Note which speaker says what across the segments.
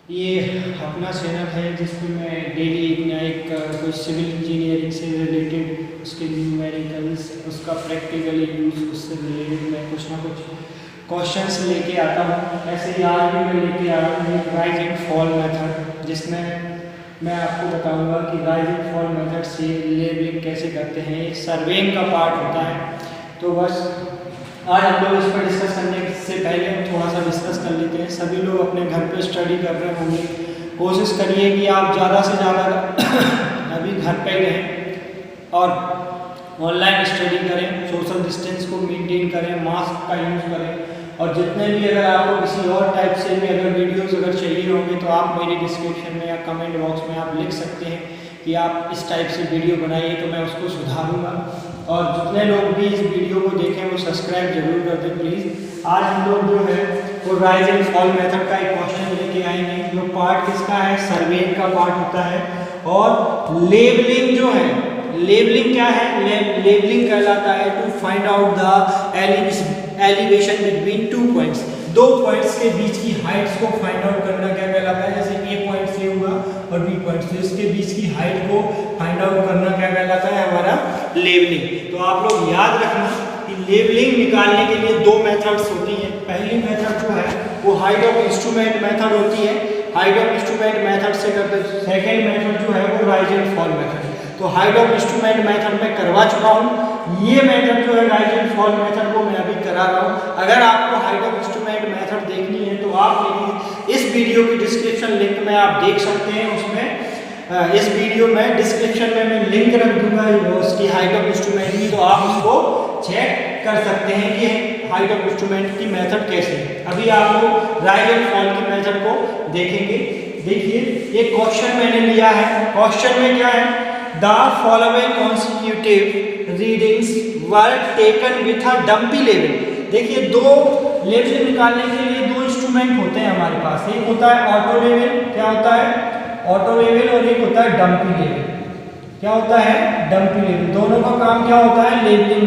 Speaker 1: ये अपना चैनल है जिसमें मैं डेली एक ना एक कोई सिविल इंजीनियरिंग से रिलेटेड उसके न्यूमेरिकल्स उसका प्रैक्टिकल यूज़ उससे रिलेटेड मैं कुछ ना कुछ क्वेश्चंस लेके आता हूँ। ऐसे ही आज भी मैं लेके आ रहा हूँ एक राइज एंड फॉल मेथड, जिसमें मैं आपको बताऊंगा कि राइज एंड फॉल मेथड से लेबलिंग कैसे करते हैं। एक सर्वेइंग का पार्ट होता है। तो बस आज हम लोग इस पर डिस्कस करने से पहले हम थोड़ा सा डिस्कस कर लेते हैं। सभी लोग अपने घर पे स्टडी कर रहे होंगे, कोशिश करिए कि आप ज़्यादा से ज़्यादा अभी घर पे रहें और ऑनलाइन स्टडी करें, सोशल डिस्टेंस को मेंटेन करें, मास्क का यूज़ करें। और जितने भी अगर आपको किसी और टाइप से भी अगर वीडियोस अगर चाहिए होंगे तो आप मेरे डिस्क्रिप्शन में या कमेंट बॉक्स में आप लिख सकते हैं कि आप इस टाइप से वीडियो बनाइए, तो मैं उसको सुधारूंगा। और जितने लोग भी इस वीडियो को देखें वो सब्सक्राइब जरूर कर दें प्लीज़। आज हम लोग जो है वो राइज एंड फॉल मेथड का एक क्वेश्चन लेके आएंगे, जो पार्ट किसका है, सर्वेइंग का पार्ट होता है। और लेबलिंग जो है, लेबलिंग क्या है, लेबलिंग कहलाता है to find out the elevation between two points, दो पॉइंट्स के बीच की हाइट्स को फाइंड आउट करना क्या कहलाता है। जैसे ए पॉइंट से हुआ और बी पॉइंट से, इसके बीच की हाइट को फाइंड आउट करना क्या कहलाता है, हमारा लेबलिंग। तो आप लोग याद रखना कि लेबलिंग निकालने के लिए दो मेथड्स होती हैं। पहली मेथड जो है वो हाइट ऑफ इंस्ट्रूमेंट मेथड होती है, हाइट ऑफ इंस्ट्रूमेंट मेथड से करते हैं। सेकेंड मेथड जो है वो राइज एंड फॉल मेथड। तो हाइट ऑफ इंस्ट्रूमेंट मेथड में करवा चुका हूँ, ये मेथड जो है राइज एंड फॉल मेथड को मैं अभी करा रहा हूँ। अगर आपको हाइट ऑफ इंस्ट्रूमेंट मेथड देखनी है तो आप मेरी इस वीडियो की डिस्क्रिप्शन लिंक में आप देख सकते हैं। उसमें इस वीडियो में डिस्क्रिप्शन में मैं लिंक रख दूंगा उसकी हाइट ऑफ इंस्ट्रूमेंट की, तो आप उसको चेक कर सकते हैं कि हाइट ऑफ इंस्ट्रूमेंट की मेथड कैसे है। अभी आप लोग राइज एंड फॉल की मेथड को देखेंगे। देखिए एक क्वेश्चन मैंने लिया है, क्वेश्चन में क्या है, the following consecutive readings were taken with a dumpy level. देखिए दो लेवल निकालने के लिए दो इंस्ट्रूमेंट होते हैं हमारे पास, एक होता है ऑटो लेवल, क्या होता है ऑटो लेवल, और एक होता है डंपी लेवल, क्या होता है डंपी लेवल। दोनों का काम क्या होता है, लेबलिंग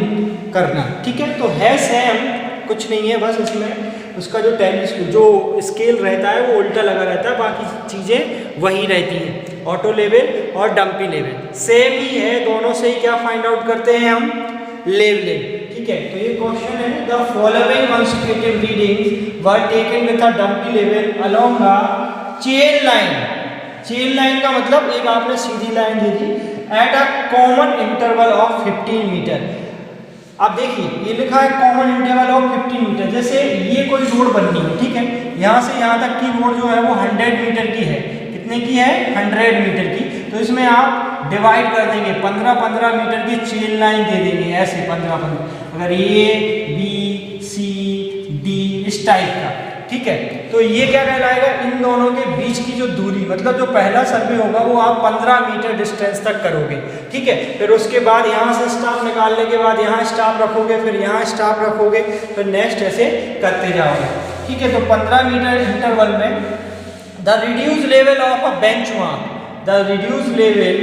Speaker 1: करना, ठीक है। तो है सेम, कुछ नहीं है, बस इसमें उसका जो स्केल रहता है वो उल्टा लगा रहता है, बाकी चीज़ें वही रहती हैं। ऑटो लेवल और डंपी लेवल सेम ही है, दोनों से ही क्या फाइंड आउट करते हैं हम, लेवलिंग, ठीक है। तो ये क्वेश्चन है, the following consecutive readings were taken with a dumpy level along the chain line. Chain line का मतलब एक आपने सीधी लाइन दे दी at a common interval of 15 metre. अब देखिए ये लिखा है कॉमन इंटरवल ऑफ 15 मीटर। जैसे ये कोई रोड बननी है, ठीक है, यहाँ से यहाँ तक की रोड जो है वो 100 मीटर की है। कितने की है, 100 मीटर की। तो इसमें आप डिवाइड कर देंगे, 15-15 मीटर की चेन लाइन दे देंगे, ऐसे 15-15, अगर ए बी सी डी इस टाइप का, ठीक है। तो ये क्या कहलाएगा, इन दोनों के बीच की जो दूरी, मतलब जो पहला सर्वे होगा वो आप 15 मीटर डिस्टेंस तक करोगे, ठीक है। फिर उसके बाद यहाँ से स्टाफ निकालने के बाद यहाँ स्टाफ रखोगे, फिर यहाँ स्टाफ रखोगे, फिर नेक्स्ट ऐसे करते जाओगे, ठीक है। तो 15 मीटर इंटरवल में the reduce level of a benchmark, the reduce level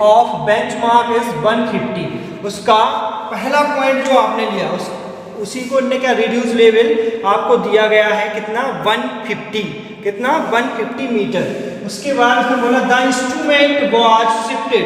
Speaker 1: of benchmark is 150। उसका पहला पॉइंट जो आपने लिया उसी को इनने क्या रिड्यूस लेवल आपको दिया गया है, कितना 150, कितना 150 मीटर। उसके बाद उसने बोला the instrument was shifted,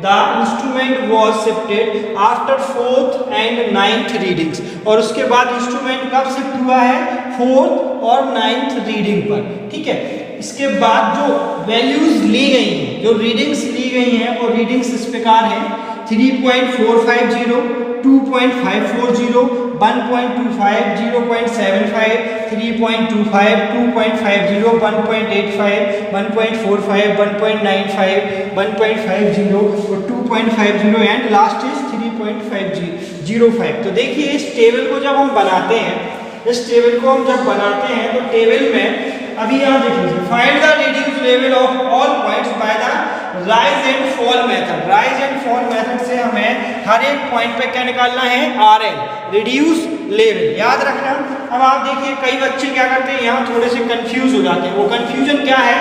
Speaker 1: the instrument was shifted after 4th and 9th readings. और उसके बाद इंस्ट्रूमेंट कब शिफ्ट हुआ है, 4th और 9th रीडिंग पर, ठीक है। इसके बाद जो वैल्यूज ली गई हैं, जो रीडिंग्स ली गई हैं, वो रीडिंग्स इस प्रकार हैं 3.450, 2.540, 1.25, 0.75, 3.25, 2.50, 1.85, 1.45, 1.95, 1.50 और 2.50 एंड लास्ट इज 3.505। तो देखिए इस टेबल को जब हम बनाते हैं, इस टेबल को हम जब बनाते हैं तो टेबल में अभी यहाँ देख लीजिए, find the reduce level of all points by the rise and fall method. Rise and fall method से हमें हर एक पॉइंट पे क्या निकालना है, RL, रिड्यूस लेवल, याद रखना। अब आप देखिए कई बच्चे क्या करते हैं, यहाँ थोड़े से कंफ्यूज हो जाते हैं। वो कंफ्यूजन क्या है,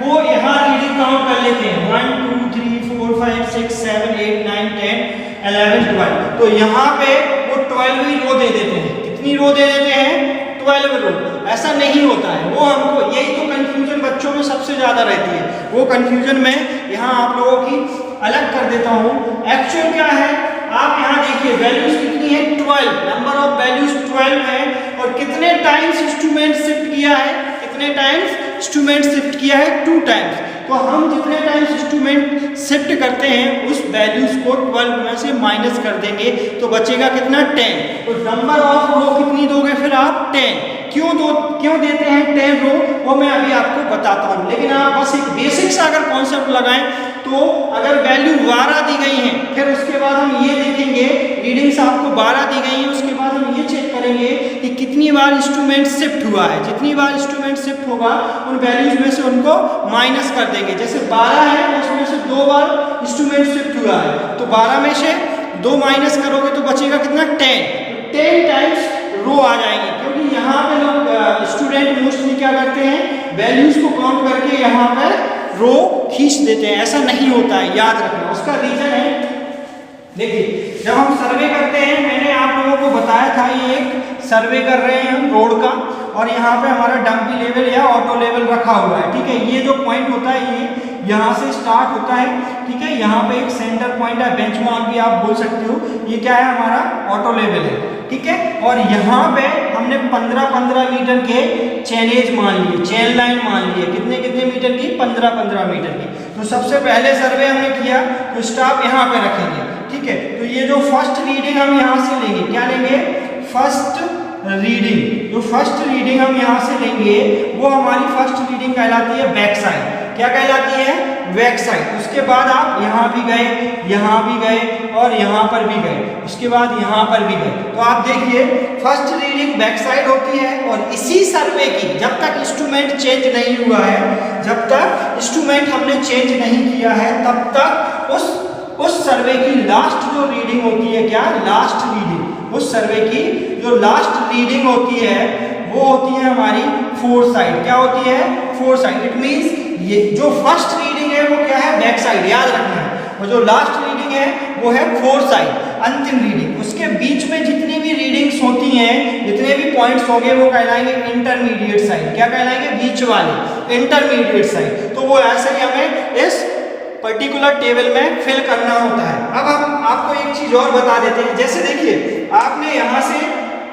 Speaker 1: वो यहाँ रीडिंग काउंट कर लेते हैं 1 2 3 4 5 6 7 8 9 10 11 12। तो यहाँ पे वो 12 ही रो दे देते हैं। कितनी रो दे देते हैं, 12 रो। ऐसा नहीं होता है, वो हमको यही तो कंफ्यूजन बच्चों में सबसे ज़्यादा रहती है। वो कंफ्यूजन मैं यहाँ आप लोगों की अलग कर देता हूँ। एक्चुअल क्या है, आप यहाँ देखिए वैल्यूज कितनी है 12, नंबर ऑफ वैल्यूज 12 है। और कितने टाइम्स इंस्ट्रूमेंट शिफ्ट किया है, कितने टाइम्स इंस्ट्रूमेंट शिफ्ट किया है 2 टाइम्स। तो हम जितने टाइम्स इंस्ट्रूमेंट शिफ्ट करते हैं उस वैल्यूज को 12 में से माइनस कर देंगे तो बचेगा कितना 10। तो नंबर ऑफ रो कितनी दोगे फिर आप 10। क्यों देते हैं 10 रो, वो मैं अभी आपको बताता हूँ। लेकिन आप बस एक बेसिक सा अगर कॉन्सेप्ट लगाएं तो अगर वैल्यू 12 दी गई है, फिर उसके बाद हम ये देखेंगे रीडिंग्स आपको 12 दी गई है, उसके बाद हम ये चेक करेंगे कि कितनी बार इंस्ट्रूमेंट शिफ्ट हुआ है। जितनी बार इंस्ट्रूमेंट शिफ्ट होगा उन वैल्यूज में से उनको माइनस कर देंगे। जैसे 12 है उसमें से 2 बार इंस्ट्रूमेंट शिफ्ट हुआ है, तो 12 में से 2 माइनस करोगे तो बचेगा कितना 10 टाइम्स रो आ जाएंगे। क्योंकि यहाँ पे लोग स्टूडेंट मोस्टली क्या करते हैं, वैल्यूज को काउंट करके यहाँ पे रो खींच देते हैं। ऐसा नहीं होता है, याद रखना। उसका रीजन है, देखिए जब हम सर्वे करते हैं, मैंने आप लोगों को बताया था ये एक सर्वे कर रहे हैं हम रोड का, और यहाँ पे हमारा डंपी लेवल या ऑटो लेवल रखा हुआ है, ठीक है। ये जो पॉइंट होता है ये यहाँ से स्टार्ट होता है, ठीक है। यहाँ पे एक सेंटर पॉइंट है, बेंचमार्क भी आप बोल सकते हो। ये क्या है, हमारा ऑटो लेवल है, ठीक है। और यहाँ पे हमने 15-15 मीटर के चेनेज मान लिए, चेन लाइन मान लिए। कितने मीटर की, 15-15 मीटर की। तो सबसे पहले सर्वे हमने किया तो स्टॉप यहाँ पे रखेंगे, ठीक है। तो ये जो फर्स्ट रीडिंग हम यहाँ से लेंगे, क्या लेंगे, फर्स्ट रीडिंग। जो फर्स्ट रीडिंग हम यहाँ से लेंगे वो हमारी फर्स्ट रीडिंग कहलाती है बैक साइड। क्या कहलाती है, बैक साइड। उसके बाद आप यहाँ भी गए, यहाँ भी गए और यहाँ पर भी गए, उसके बाद यहाँ पर भी गए। तो आप देखिए फर्स्ट रीडिंग बैक साइड होती है। और इसी सर्वे की, जब तक इंस्ट्रूमेंट चेंज नहीं हुआ है, जब तक इंस्ट्रूमेंट हमने चेंज नहीं किया है, तब तक उस सर्वे की लास्ट जो रीडिंग होती है, क्या, लास्ट रीडिंग, उस सर्वे की जो लास्ट रीडिंग होती है वो होती है हमारी फोर साइड। क्या होती है, फोर साइड। इट मींस ये जो फर्स्ट रीडिंग है वो क्या है, बैक साइड, याद रखना है। और जो लास्ट रीडिंग है वो है फोर साइड, अंतिम रीडिंग। उसके बीच में जितनी भी रीडिंग्स होती हैं, जितने भी पॉइंट्स होंगे वो कहलाएंगे इंटरमीडिएट साइड। क्या कहलाएंगे, बीच वाले, इंटरमीडिएट साइड। तो वो ऐसे ही हमें इस पर्टिकुलर टेबल में फिल करना होता है। अब हम आपको एक चीज और बता देते हैं। जैसे देखिए आपने यहाँ से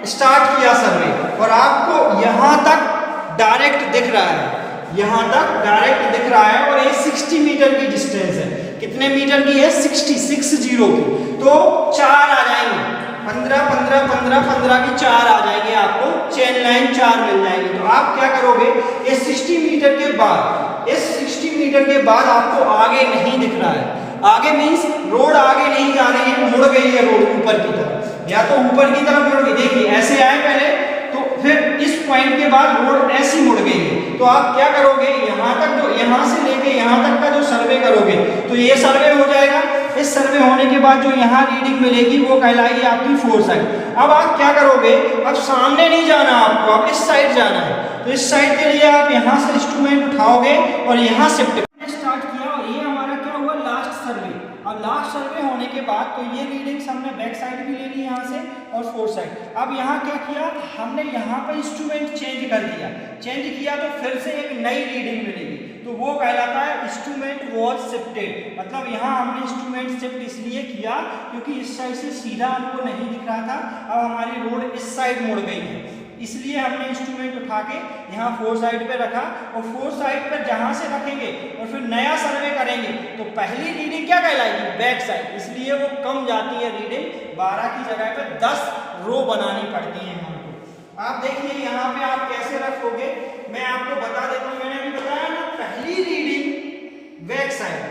Speaker 1: स्टार्ट किया सर्वे और आपको यहाँ तक डायरेक्ट दिख रहा है, यहाँ तक डायरेक्ट दिख रहा है, और ये 60 मीटर की डिस्टेंस है। कितने मीटर की है, 60 की। तो 4 आ जाएंगे, 15 की 4 आ जाएंगे, आपको चेन लाइन 4 मिल जाएगी। तो आप क्या करोगे, इस 60 मीटर के बाद, इस 60 मीटर के बाद आपको आगे नहीं दिख रहा है। आगे मीन्स रोड आगे नहीं जा रही है, मुड़ गई है रोड ऊपर की तरफ, या तो ऊपर की तरफ मुड़ गई। देखिए ऐसे आए पहले, तो फिर इस पॉइंट के बाद रोड ऐसी मुड़ गई है। तो आप क्या करोगे, यहाँ तक जो, यहाँ से लेके यहाँ तक का जो सर्वे करोगे तो ये सर्वे हो जाएगा। इस सर्वे होने के बाद जो यहाँ रीडिंग मिलेगी वो कहलाएगी आपकी फोर साइड। अब आप क्या करोगे, अब सामने नहीं जाना आपको, अब इस साइड जाना है। तो इस साइड के लिए आप यहाँ से इंस्ट्रूमेंट उठाओगे और यहाँ शिफ्ट स्टार्ट किया, और ये हमारा क्या हुआ, लास्ट सर्वे। अब लास्ट सर्वे होने के बाद तो ये रीडिंग्स हमने बैक साइड भी ले ली यहाँ से और फोर साइड। अब यहाँ क्या किया हमने, यहाँ पर इंस्ट्रूमेंट चेंज कर दिया। चेंज किया तो फिर से एक नई रीडिंग मिलेगी, तो वो कहलाता है इंस्ट्रूमेंट वॉज शिफ्टेड। मतलब यहाँ हमने इंस्ट्रूमेंट शिफ्ट इसलिए किया क्योंकि इस साइड से सीधा हमको नहीं दिख रहा था, अब हमारी रोड इस साइड मुड़ गई है, इसलिए हमने इंस्ट्रूमेंट उठा के यहाँ फोर साइड पे रखा। और फोर साइड पर जहाँ से रखेंगे और फिर नया सर्वे करेंगे तो पहली रीडिंग क्या कहलाएगी, बैक साइड, इसलिए वो कम जाती है रीडिंग। 12 की जगह पे 10 रो बनानी पड़ती है हमको। आप देखिए यहाँ पे आप कैसे रखोगे, मैं आपको बता देता हूँ। मैंने अभी बताया ना, पहली रीडिंग बैक साइड,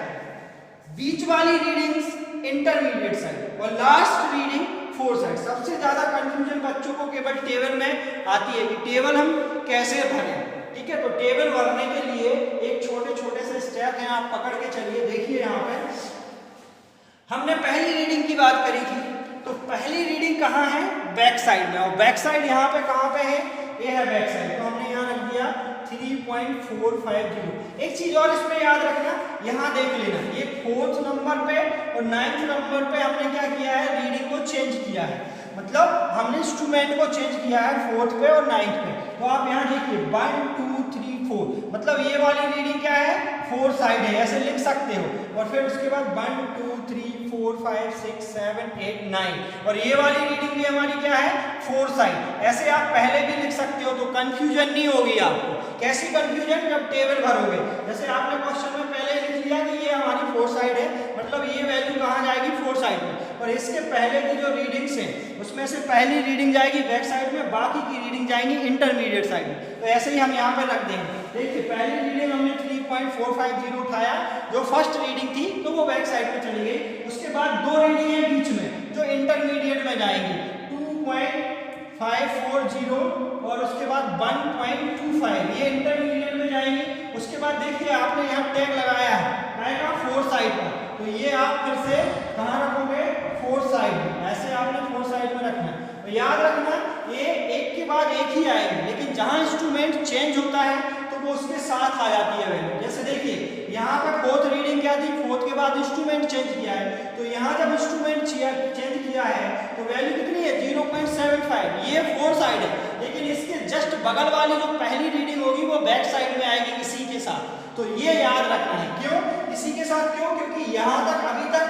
Speaker 1: बीच वाली रीडिंग्स इंटरमीडिएट साइड और लास्ट रीडिंग फोर साइड। सबसे ज्यादा कंफ्यूजन बच्चों को केवल टेबल में आती है कि टेबल हम कैसे भरें, ठीक है। तो टेबल भरने के लिए एक छोटे छोटे से स्टेप हैं, आप पकड़ के चलिए। देखिए यहाँ पे हमने पहली रीडिंग की बात करी थी, तो पहली रीडिंग कहाँ है, बैक साइड में, और बैक साइड यहाँ पे कहाँ पे है, ये है बैक साइड। तो हमने यहाँ रख दिया 3.450। एक चीज और इसमें याद रखना, यहाँ देख लेना, ये 4th नंबर पे और 9th नंबर पे हमने क्या किया है, रीडिंग को चेंज किया है।
Speaker 2: मतलब हमने इंस्ट्रूमेंट को चेंज किया है 4th पे और 9th पे। तो आप यहाँ देखिए 1 2 3 4, मतलब ये वाली रीडिंग क्या है, 4 साइड है, ऐसे लिख सकते हो। और फिर उसके बाद 1 2 3 4 5 6 7 8 9, और ये वाली रीडिंग भी हमारी क्या है, 4 साइड। ऐसे आप पहले भी लिख सकते हो, तो कंफ्यूजन नहीं होगी आपको। कैसी कंफ्यूजन, जब टेबल भरोगे, जैसे आपने क्वेश्चन में पहले लिख लिया कि ये हमारी 4 साइड है, मतलब ये वैल्यू कहाँ जाएगी, 4 साइड में। और इसके पहले की जो रीडिंग्स हैं उसमें से पहली रीडिंग जाएगी बैक साइड में, बाकी की रीडिंग जाएंगी इंटरमीडिएट साइड में। तो ऐसे ही हम यहाँ पर रख देंगे। देखिए पहली रीडिंग हमने 3.450 उठाया, जो फर्स्ट रीडिंग थी तो वो बैक साइड में चली गई। उसके बाद दो रीडिंग है बीच में जो इंटरमीडिएट में जाएंगी, 2.540 और उसके बाद 1.25, ये इंटरमीडिएट में जाएंगी। उसके बाद देखिए आपने यहाँ टैग लगाया है, आएगा 4 साइड का, तो ये आप फिर से कहाँ रखोगे, 4 साइड में। ऐसे आपने 4 साइड में रखना है। तो याद रखना ये एक के बाद एक ही आएगी, लेकिन जहाँ इंस्ट्रूमेंट चेंज होता है तो वो उसके साथ आ जाती है वैल्यू। जैसे देखिए यहाँ पर 4th रीडिंग क्या थी, 4th के बाद इंस्ट्रूमेंट चेंज किया है, तो यहाँ जब इंस्ट्रूमेंट चेंज किया है तो वैल्यू कितनी है, 0.75, ये 4 साइड है। लेकिन इसके जस्ट बगल वाली जो पहली रीडिंग होगी वो बैक साइड में आएगी इसी के साथ। तो ये याद रखना है। क्यों इसी के साथ, क्यों, क्योंकि यहाँ तक अभी तक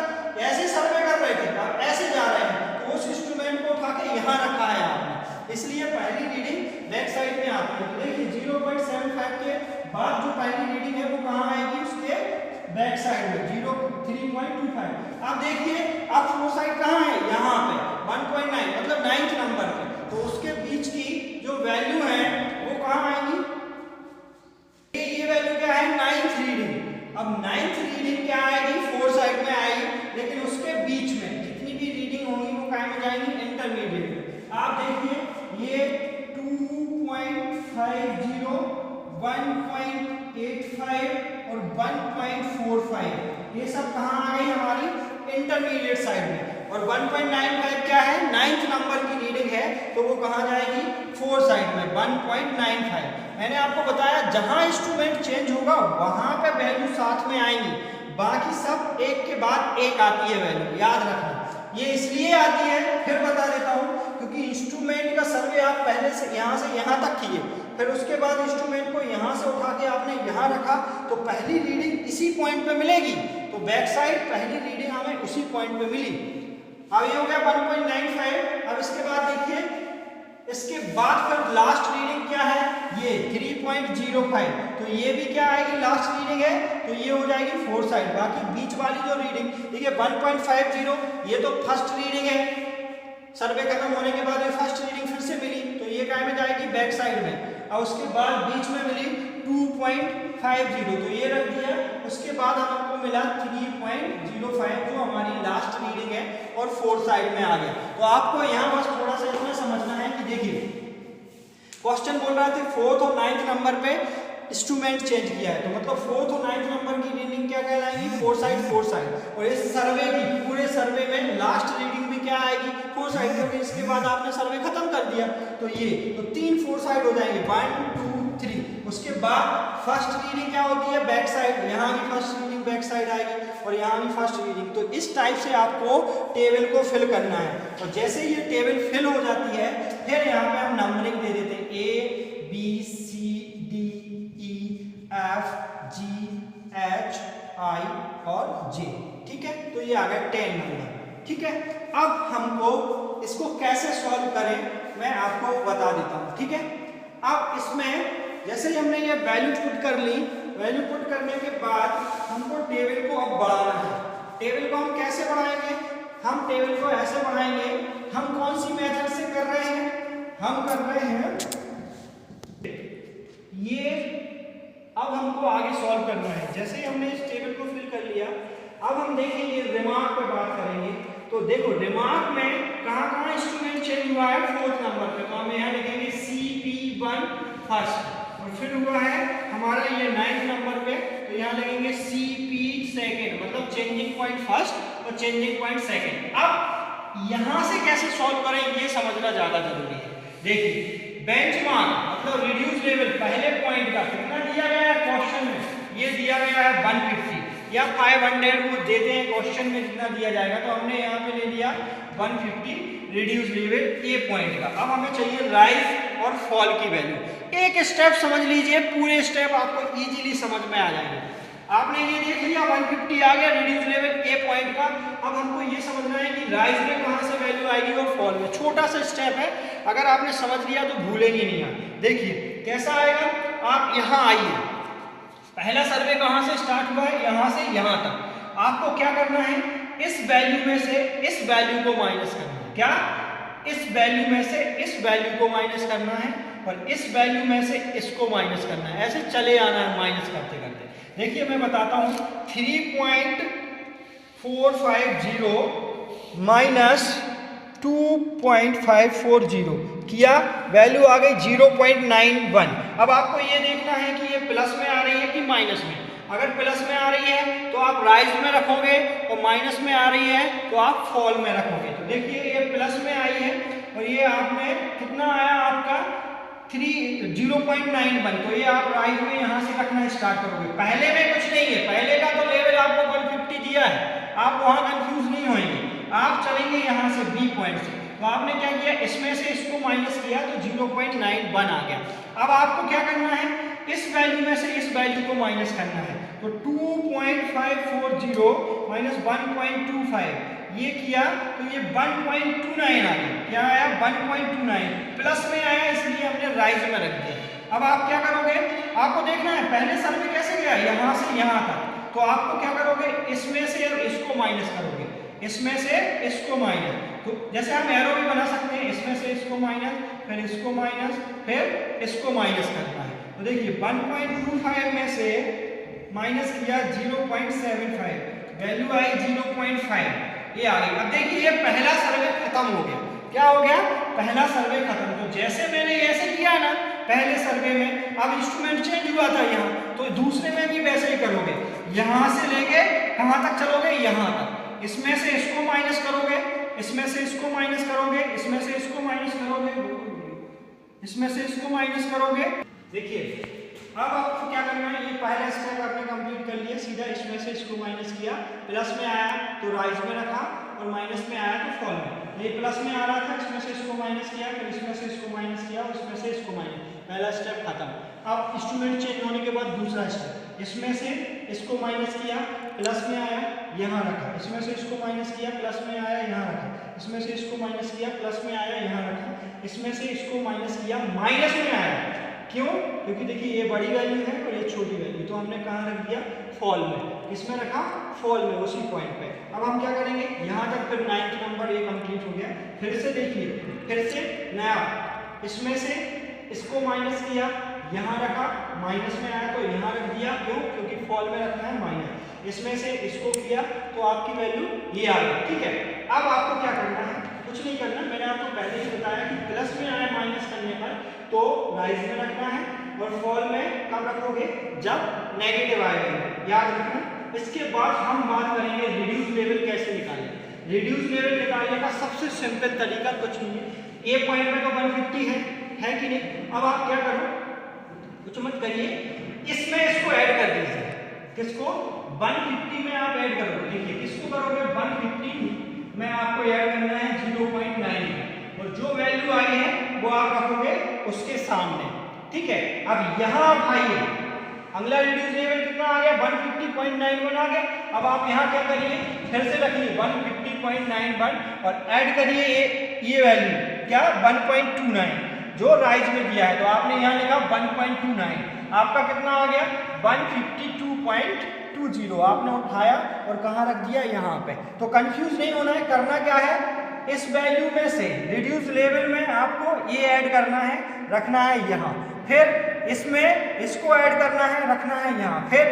Speaker 2: ऐसे सर्वे कर रहे थे, अब ऐसे जा रहे हैं, तो उस इंस्ट्रूमेंट को उठा के यहाँ रखा है आपने, इसलिए पहली रीडिंग बैक साइड में आती है। तो देखिए 0.75 के बाद जो पहली रीडिंग है वो कहाँ आएगी, उसके बैक साइड में 3.25। अब देखिए अब 4 साइड कहाँ है, यहाँ पे 1.9, मतलब 9th नंबर पे। तो उसके बीच की जो वैल्यू है वो कहाँ आएगी, ये वैल्यू क्या है, 9th रीडिंग। अब 9th रीडिंग क्या आएगी, 4 साइड में आएगी, लेकिन उसके बीच में जितनी भी रीडिंग होंगी वो कहाँ में जाएंगी, इंटरमीडिएट में। आप देखिए ये 2.50, 1.85 और 1.45, ये सब कहाँ आ गई हमारी इंटरमीडिएट साइड में। और 1.95 क्या है, 9th नंबर की रीडिंग है, तो वो कहाँ जाएगी, 4 साइड में 1.95। मैंने आपको बताया जहां इंस्ट्रूमेंट चेंज होगा वहां पे वैल्यू साथ में आएंगी, बाकी सब एक के बाद एक आती है वैल्यू, याद रखना। ये इसलिए आती है, फिर बता देता हूं, क्योंकि इंस्ट्रूमेंट का सर्वे आप पहले से यहां तक किए, फिर उसके बाद इंस्ट्रूमेंट को यहां से उठा के आपने यहां रखा, तो पहली रीडिंग इसी पॉइंट पे मिलेगी, तो बैक साइड पहली रीडिंग हमें उसी पॉइंट पे मिली। अब ये हो गया 1.95। अब इसके बाद देखिए इसके बाद फिर लास्ट रीडिंग क्या है, ये 3.05, तो ये भी क्या आएगी, लास्ट रीडिंग है, तो ये हो जाएगी 4 साइड। बाकी बीच वाली जो रीडिंग देखिए 1.50, ये तो फर्स्ट रीडिंग है, सर्वे खत्म होने के बाद ये फर्स्ट रीडिंग फिर से मिली, तो ये क्या में जाएगी, बैक साइड में। और उसके बाद बीच में मिली 2.50, तो ये रख दिया। उसके बाद हमको मिला 3.05 जो हमारी लास्ट रीडिंग है, और 4 साइड में आ गया। तो आपको यहाँ बस थोड़ा सा इतना समझना है कि देखिए क्वेश्चन बोल रहा थे 4th और 9th नंबर पे इंस्ट्रूमेंट चेंज किया है, तो मतलब 4th और 9th नंबर की रीडिंग क्या कहलाएगी, 4 साइड 4 साइड। और इस सर्वे की पूरे सर्वे में लास्ट रीडिंग भी क्या आएगी, 4 साइड, क्योंकि इसके बाद आपने सर्वे खत्म कर दिया, तो ये तो 3 4 साइड हो जाएंगे, 1 2 3। उसके बाद फर्स्ट रीडिंग क्या होती है, बैक साइड, यहाँ भी फर्स्ट रीडिंग बैक साइड आएगी और यहाँ भी फर्स्ट रीडिंग। तो इस टाइप से आपको टेबल को फिल करना है, और जैसे ये टेबल फिल हो जाती है फिर यहाँ पे हम नंबरिंग दे देते हैं, A B C D E F G H I और J, ठीक है। तो ये आ गया 10 नंबर, ठीक है। अब हमको इसको कैसे सॉल्व करें मैं आपको बता देता हूँ, ठीक है। अब इसमें जैसे ही हमने ये वैल्यू पुट कर ली, वैल्यू पुट करने के बाद हमको टेबल को अब बढ़ाना है। टेबल को हम कैसे बढ़ाएंगे, हम टेबल को ऐसे बढ़ाएंगे, हम कौन सी मेथड से कर रहे हैं, हम कर रहे हैं ये। अब हमको आगे सॉल्व करना है। जैसे ही हमने इस टेबल को फिल कर लिया, अब हम देखेंगे रिमार्क पे बात करेंगे। तो देखो रिमार्क में कहाँ इंस्ट्रूमेंट चेंज हुआ है, 4th नंबर पे, तो हम यहाँ लिखेंगे CP1 फर्स्ट, और फिर हुआ है हमारा ये 9th नंबर पे, तो यहाँ लगेंगे CP सेकेंड, मतलब चेंजिंग पॉइंट फर्स्ट और चेंजिंग पॉइंट सेकेंड। अब यहाँ से कैसे सॉल्व करें ये समझना ज्यादा जरूरी है। देखिए बेंचमार्क मतलब रिड्यूस लेवल पहले पॉइंट का कितना दिया गया है क्वेश्चन में, ये दिया गया है 150, या 500 वो देते हैं क्वेश्चन में जितना दिया जाएगा, तो हमने यहाँ पे ले लिया 150 रिड्यूस लेवल ए पॉइंट का। अब हमें चाहिए राइज और फॉल की वैल्यू। एक स्टेप समझ लीजिए, पूरे स्टेप आपको इजीली समझ में आ जाएंगे। आपने ये देख लिया 150 आ गया रिड्यूस लेवल ए पॉइंट का। अब हमको ये समझना है कि राइज में कहाँ से वैल्यू आएगी और फॉल में। छोटा सा स्टेप है, अगर आपने समझ लिया तो भूलेंगे नहीं आप। देखिए कैसा आएगा, आप यहाँ आइए, पहला सर्वे कहाँ से स्टार्ट हुआ है, यहाँ से यहाँ तक। आपको क्या करना है, इस वैल्यू में से इस वैल्यू को माइनस करना है। क्या, इस वैल्यू में से इस वैल्यू को माइनस करना है और इस वैल्यू में से इसको माइनस करना है। ऐसे चले आना है माइनस करते करते। देखिए मैं बताता हूँ, 3.450 माइनस 2.540 किया, वैल्यू आ गई 0.91। अब आपको ये देखना है कि ये प्लस में आ रही है कि माइनस में। अगर प्लस में आ रही है तो आप राइज में रखोगे और माइनस में आ रही है तो आप फॉल में रखोगे। तो देखिए ये प्लस में आई है और ये आपने कितना आया आपका 0.91, तो ये आप राइज में यहाँ से रखना स्टार्ट करोगे। पहले में कुछ नहीं है, पहले का तो लेवल आपको 150 दिया है, आप वहाँ कंफ्यूज नहीं होंगे। आप चलेंगे यहाँ से बी पॉइंट से, तो आपने क्या किया, इसमें से इसको माइनस किया तो 0.91 आ गया। अब आपको क्या करना है, इस वैल्यू में से इस वैल्यू को माइनस करना है। तो 2.540 माइनस 1.25 ये किया तो ये 1.29 आ गया। क्या आया, 1.29। प्लस में आया इसलिए हमने राइज में रख दिया। अब आप क्या करोगे, आपको देखना है पहले सर्वे कैसे गया, यहाँ से यहाँ तक। तो आपको क्या करोगे, इसमें से इसको माइनस करोगे, इसमें से इसको माइनस। तो जैसे हम एरो भी बना सकते हैं, इसमें से इसको माइनस, फिर इसको माइनस, फिर इसको माइनस करना है। तो देखिए 1.25 में से माइनस किया 0.75, वैल्यू आई 0.5, ये आ गई। अब देखिए ये पहला सर्वे खत्म हो गया। क्या हो गया, पहला सर्वे खत्म। तो जैसे मैंने ऐसे किया ना पहले सर्वे में, अब इंस्ट्रूमेंट चेंज हुआ था यहाँ, तो दूसरे में भी वैसे ही करोगे। यहाँ से लेके कहाँ तक चलोगे, यहाँ तक। इसमें से इसको माइनस करोगे, इसमें से इसको माइनस करोगे, इसमें से इसको माइनस करोगे, इसमें से इसको माइनस करोगे। देखिए अब आपको क्या करना है, ये पहला स्टेप आपने कंप्लीट कर लिया। सीधा इसमें से इसको माइनस किया, प्लस में आया तो राइज में रखा और माइनस में आया तो फॉल में। ये प्लस में आ रहा था, इसमें से इसको माइनस किया, फिर इसमें से इसको माइनस किया और इसमें से इसको माइनस। पहला स्टेप खत्म। अब इंस्ट्रूमेंट चेंज होने के बाद दूसरा स्टेप, इसमें से इसको माइनस किया, प्लस में आया, यहाँ रखा, इसमें से इसको माइनस किया, प्लस में आया, यहाँ रखा, इसमें से इसको माइनस किया, प्लस में आया, यहाँ रखा, इसमें से इसको माइनस किया, माइनस में आया। क्यों, क्योंकि देखिए ये बड़ी वैल्यू है और ये छोटी वैल्यू, तो हमने कहाँ रख दिया, फॉल में। इसमें रखा फॉल में, उसी पॉइंट पे। अब हम क्या करेंगे, यहाँ तक फिर 9th नंबर ये कंप्लीट हो गया। फिर से देखिए, फिर से नया, इसमें से इसको माइनस किया, यहाँ रखा, माइनस में आया तो यहाँ रख दिया। क्यों, क्योंकि फॉल में रखना है माइनस। इसमें से इसको किया तो आपकी वैल्यू ये आ गई। ठीक है, अब आपको क्या करना है, कुछ नहीं करना, मैंने आपको पहले ही बताया कि प्लस में आया माइनस करने पर तो राइज में रखना है और फॉल में कब रखोगे, जब नेगेटिव आएगा, याद रखना। इसके बाद हम बात करेंगे रिड्यूस लेवल कैसे निकालें। रिड्यूस लेवल निकालने का सबसे सिंपल तरीका कुछ नहीं है। ए पॉइंट में तो 150 है कि नहीं। अब आप क्या करो, कुछ मत करिए, इसमें इसको ऐड कर दीजिए। किसको, 150 में आप ऐड करोगे। देखिए किसको करोगे, 150 में आपको ऐड करना है 0.9 और जो वैल्यू आई है वो आप रखोगे उसके सामने। ठीक है, अब यहाँ आप आइए, अगला रिड्यूस लेवल कितना आ गया, 150.91 आ गया। अब आप यहाँ क्या करिए, फिर से रखिए 150.91 और ऐड करिए ये वैल्यू, क्या, 1.29 जो राइज में दिया है। तो आपने यहाँ लिखा 1.29, आपका कितना आ गया, 152.20। आपने उठाया और कहाँ रख दिया, यहाँ पे। तो कंफ्यूज नहीं होना है, करना क्या है, इस वैल्यू में से रिड्यूस लेवल में आपको ये ऐड करना है, रखना है यहाँ, फिर इसमें इसको ऐड करना है, रखना है यहाँ, फिर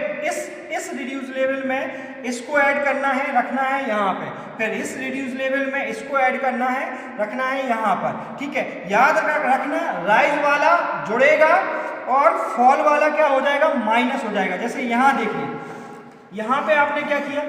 Speaker 2: इस रिड्यूस लेवल में इसको ऐड करना है, रखना है यहाँ पे, फिर इस रिड्यूस लेवल में इसको ऐड करना है, रखना है यहाँ पर। ठीक है, याद रखना, राइज वाला जुड़ेगा और फॉल वाला क्या हो जाएगा, माइनस हो जाएगा। जैसे यहाँ देखिए, यहाँ पे आपने क्या किया,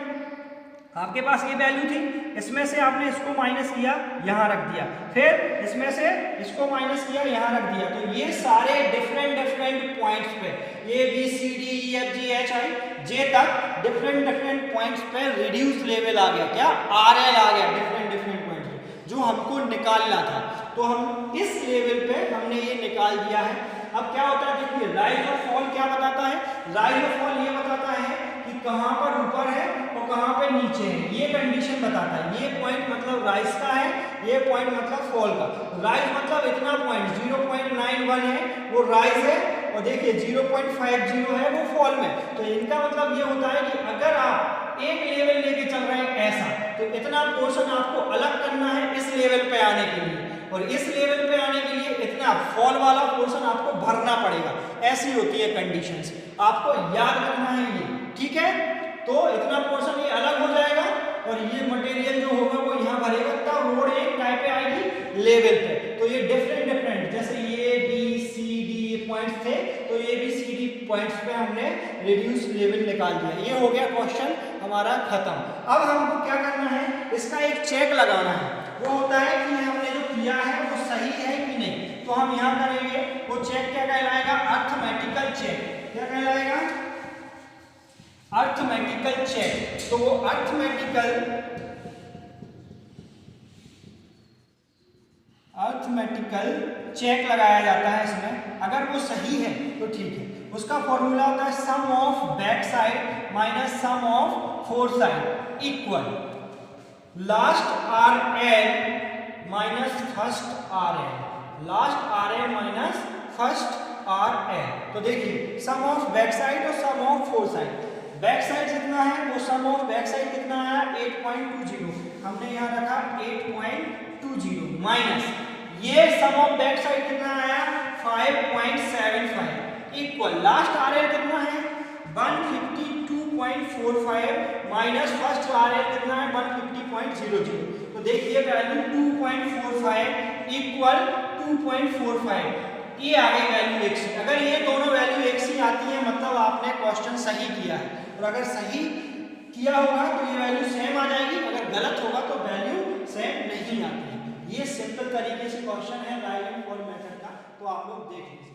Speaker 2: आपके पास ये वैल्यू थी, इसमें से आपने इसको माइनस किया, यहाँ रख दिया, फिर इसमें से इसको माइनस किया, यहाँ रख दिया। तो ये सारे डिफरेंट पॉइंट्स पे A B C D E F G H I J तक डिफरेंट पॉइंट्स पे रिड्यूस लेवल आ गया। क्या? RL आ गया डिफरेंट पॉइंट्स पे, जो हमको निकालना था। तो हम इस लेवल पे हमने ये निकाल दिया है। अब क्या होता है देखिए, राइज और फॉल क्या बताता है? राइज और फॉल ये बताता है कि कहाँ पर ऊपर है और कहाँ पे नीचे है, ये कंडीशन बताता है। ये पॉइंट मतलब राइज का है, ये पॉइंट मतलब फॉल का। राइज मतलब इतना पॉइंट 0.91 है वो राइज है, और देखिए 0.50 है वो फॉल में। तो इनका मतलब ये होता है कि अगर आप एक लेवल लेके चल रहे हैं ऐसा, तो इतना पोर्शन आपको अलग करना है इस लेवल पे आने के लिए, और इस लेवल पे आने के लिए इतना फॉल वाला पोर्शन आपको भरना पड़ेगा। ऐसी होती है कंडीशंस, आपको याद रखना है ये, ठीक है। तो इतना पोर्शन ये अलग हो जाएगा और ये मटेरियल जो होगा वो यहाँ भरेगा, तब रोड एक टाइप पे आएगी लेवल पे। तो ये डिफरेंट जैसे A B C D points थे, तो A B C D points पे हमने रिड्यूस लेवल निकाल दिया। ये हो गया क्वेश्चन हमारा खत्म। अब हमको क्या करना है, इसका एक चेक लगाना है। वो होता है कि हमने जो किया है वो सही है कि नहीं। तो हम यहाँ करेंगे, वो चेक क्या कहलाएगा? Arithmetical check. क्या कहलाएगा? Arithmetical check. तो वो अर्थमेटिकल चेक लगाया जाता है इसमें। अगर वो सही है तो ठीक है। उसका फॉर्मूला होता है sum of back side minus sum of fore side equal last RL minus first RL, last RL minus first RL। तो देखिए सम ऑफ बैक साइड और sum of fore side. Back side जितना है वो सम of back side कितना आया? 8.20। हमने यहाँ रखा 8.20 माइनस ये सम ऑफ बैक साइड कितना आया? 5.75 इक्वल लास्ट RL कितना है? 152.45 माइनस फर्स्ट RL कितना है? 150.00। तो देखिए वैल्यू 2.45 इक्वल 2.45, ये आ गई वैल्यू एक सी। अगर ये दोनों वैल्यू एक सी आती है मतलब आपने क्वेश्चन सही किया है, और अगर सही किया होगा तो ये वैल्यू सेम आ जाएगी, अगर गलत होगा तो वैल्यू सेम नहीं आती है। ये सिंपल तरीके से क्वेश्चन है राइज एंड फॉल मेथड का, तो आप लोग देख लीजिए।